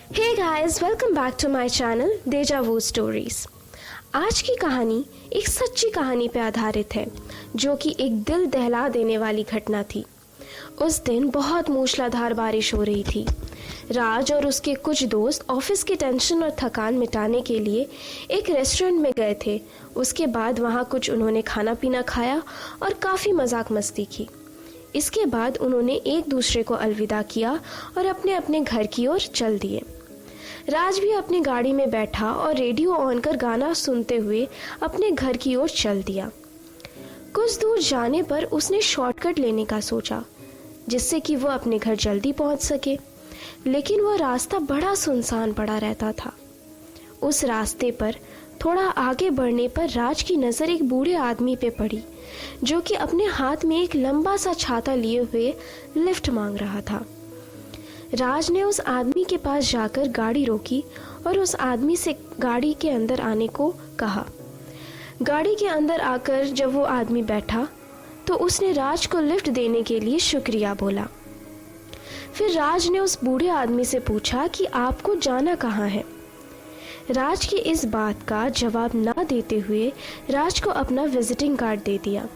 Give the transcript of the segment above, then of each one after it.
Hey guys, welcome back to my channel deja vu stories. आज की कहानी एक सच्ची कहानी पर आधारित है जो कि एक दिल दहला देने वाली घटना थी। उस दिन बहुत मूसलाधार बारिश हो रही थी। राज और उसके कुछ दोस्त ऑफिस की टेंशन और थकान मिटाने के लिए एक रेस्टोरेंट में गए थे। उसके बाद वहाँ कुछ उन्होंने खाना पीना खाया और काफ़ी मजाक मस्ती की। इसके बाद उन्होंने एक दूसरे को अलविदा किया और अपने अपने घर की ओर चल दिए। राज भी अपनी गाड़ी में बैठा और रेडियो ऑन कर गाना सुनते हुए अपने घर की ओर चल दिया। कुछ दूर जाने पर उसने शॉर्टकट लेने का सोचा जिससे कि वो अपने घर जल्दी पहुंच सके, लेकिन वह रास्ता बड़ा सुनसान पड़ा रहता था। उस रास्ते पर थोड़ा आगे बढ़ने पर राज की नज़र एक बूढ़े आदमी पे पड़ी जो कि अपने हाथ में एक लंबा सा छाता लिए हुए लिफ्ट मांग रहा था। राज ने उस आदमी के पास जाकर गाड़ी रोकी और उस आदमी से गाड़ी के अंदर आने को कहा। गाड़ी के अंदर आकर जब वो आदमी बैठा तो उसने राज को लिफ्ट देने के लिए शुक्रिया बोला। फिर राज ने उस बूढ़े आदमी से पूछा कि आपको जाना कहाँ है। राज की इस बात का जवाब ना देते हुए राज को अपना विजिटिंग कार्ड दे दिया।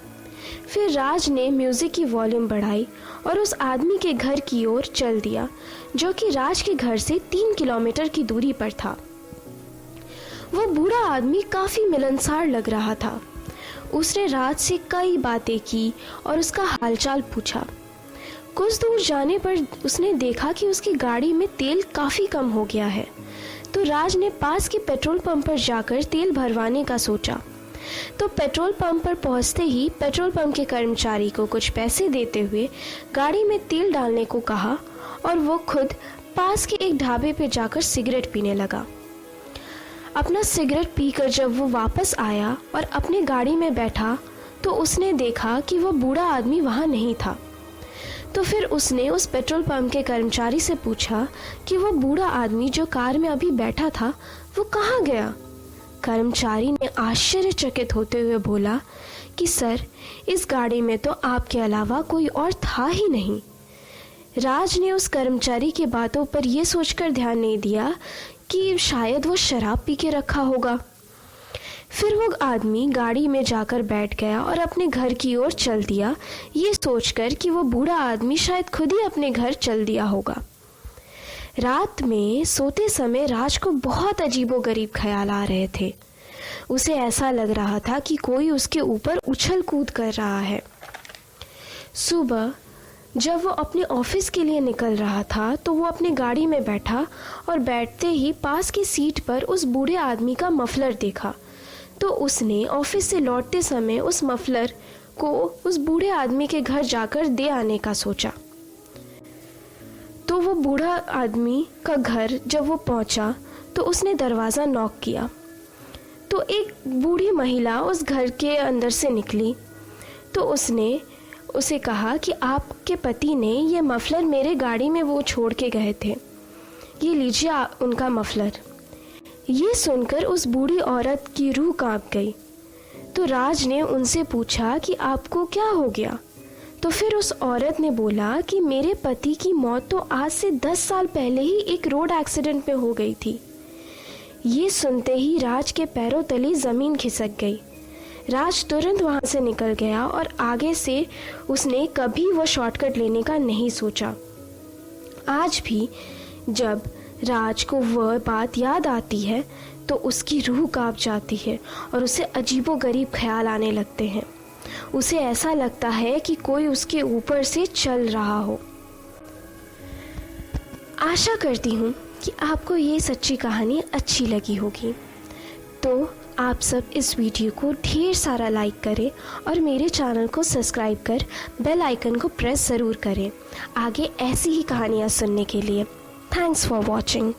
फिर राज ने म्यूजिक की वॉल्यूम बढ़ाई और उस आदमी के घर की ओर चल दिया जो कि राज के घर से 3 किलोमीटर की दूरी पर था। वो बूढ़ा आदमी काफी मिलनसार लग रहा था। उसने राज से कई बातें की और उसका हालचाल पूछा। कुछ दूर जाने पर उसने देखा कि उसकी गाड़ी में तेल काफी कम हो गया है, तो राज ने पास के पेट्रोल पंप पर जाकर तेल भरवाने का सोचा। तो पेट्रोल पंप पर पहुंचते ही पेट्रोल पंप के कर्मचारी को कुछ पैसे देते हुए गाड़ी में तेल डालने को कहा और वो खुद पास के एक ढाबे पे जाकर सिगरेट पीने लगा। अपना सिगरेट पीकर जब वो वापस आया और अपने गाड़ी में बैठा तो उसने देखा कि वो बूढ़ा आदमी वहाँ नहीं था। तो फिर उसने उस पेट्रोल पंप के कर्मचारी से पूछा कि वो बूढ़ा आदमी जो कार में अभी बैठा था वो कहाँ गया। कर्मचारी ने आश्चर्यचकित होते हुए बोला कि सर, इस गाड़ी में तो आपके अलावा कोई और था ही नहीं। राज ने उस कर्मचारी की बातों पर यह सोचकर ध्यान नहीं दिया कि शायद वो शराब पी के रखा होगा। फिर वो आदमी गाड़ी में जाकर बैठ गया और अपने घर की ओर चल दिया, ये सोचकर कि वो बूढ़ा आदमी शायद खुद ही अपने घर चल दिया होगा। रात में सोते समय राज को बहुत अजीबोगरीब ख्याल आ रहे थे। उसे ऐसा लग रहा था कि कोई उसके ऊपर उछल कूद कर रहा है। सुबह जब वो अपने ऑफिस के लिए निकल रहा था तो वो अपनी गाड़ी में बैठा और बैठते ही पास की सीट पर उस बूढ़े आदमी का मफलर देखा। तो उसने ऑफिस से लौटते समय उस मफलर को उस बूढ़े आदमी के घर जाकर दे आने का सोचा। तो वो बूढ़ा आदमी का घर जब वो पहुंचा तो उसने दरवाज़ा नॉक किया। तो एक बूढ़ी महिला उस घर के अंदर से निकली। तो उसने उसे कहा कि आपके पति ने ये मफलर मेरे गाड़ी में वो छोड़ के गए थे, ये लीजिए उनका मफलर। ये सुनकर उस बूढ़ी औरत की रूह कांप गई। तो राज ने उनसे पूछा कि आपको क्या हो गया। तो फिर उस औरत ने बोला कि मेरे पति की मौत तो आज से 10 साल पहले ही एक रोड एक्सीडेंट में हो गई थी। ये सुनते ही राज के पैरों तले ज़मीन खिसक गई। राज तुरंत वहाँ से निकल गया और आगे से उसने कभी वो शॉर्टकट लेने का नहीं सोचा। आज भी जब राज को वह बात याद आती है तो उसकी रूह कांप जाती है और उसे अजीबोगरीब ख्याल आने लगते हैं। उसे ऐसा लगता है कि कोई उसके ऊपर से चल रहा हो। आशा करती हूँ कि आपको ये सच्ची कहानी अच्छी लगी होगी। तो आप सब इस वीडियो को ढेर सारा लाइक करें और मेरे चैनल को सब्सक्राइब कर बेल आइकन को प्रेस ज़रूर करें आगे ऐसी ही कहानियाँ सुनने के लिए। Thanks for watching.